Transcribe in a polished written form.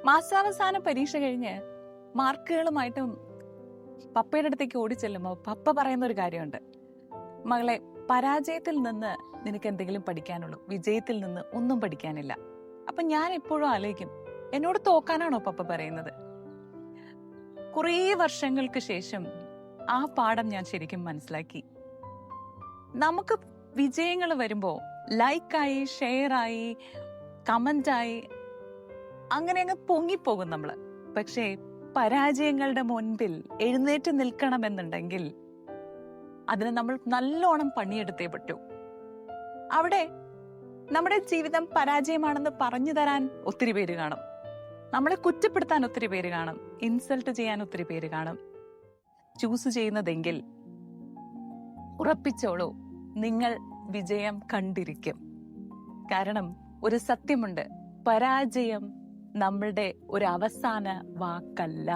മാസാവസാന പരീക്ഷ കഴിഞ്ഞ് മാർക്കുകളുമായിട്ടും പപ്പയുടെ അടുത്തേക്ക് ഓടിച്ചെല്ലുമ്പോൾ പപ്പ പറയുന്ന ഒരു കാര്യമുണ്ട്, മകളെ, പരാജയത്തിൽ നിന്ന് നിനക്ക് എന്തെങ്കിലും പഠിക്കാനുള്ളൂ, വിജയത്തിൽ നിന്ന് ഒന്നും പഠിക്കാനില്ല. അപ്പൊ ഞാൻ എപ്പോഴും ആലോചിക്കും, എന്നോട് തോക്കാനാണോ പപ്പ പറയുന്നത്? കുറേ വർഷങ്ങൾക്ക് ശേഷം ആ പാഠം ഞാൻ ശരിക്കും മനസ്സിലാക്കി. നമുക്ക് വിജയങ്ങൾ വരുമ്പോ ലൈക്കായി, ഷെയറായി, കമന്റായി അങ്ങനെ അങ്ങ് പൊങ്ങിപ്പോകും നമ്മള്. പക്ഷേ പരാജയങ്ങളുടെ മുൻപിൽ എഴുന്നേറ്റ് നിൽക്കണമെന്നുണ്ടെങ്കിൽ അതിന് നമ്മൾ നല്ലോണം പണിയെടുത്തേ പറ്റൂ. അവിടെ നമ്മുടെ ജീവിതം പരാജയമാണെന്ന് പറഞ്ഞു തരാൻ ഒത്തിരി പേര് കാണും, നമ്മളെ കുറ്റപ്പെടുത്താൻ ഒത്തിരി പേര് കാണും, ഇൻസൾട്ട് ചെയ്യാൻ ഒത്തിരി പേര് കാണും. ചൂസ് ചെയ്യുന്നതെങ്കിൽ ഉറപ്പിച്ചോളൂ, നിങ്ങൾ വിജയം കണ്ടിരിക്കും. കാരണം ഒരു സത്യമുണ്ട്, പരാജയം നമ്മളുടെ ഒരു അവസാന വാക്കല്ല.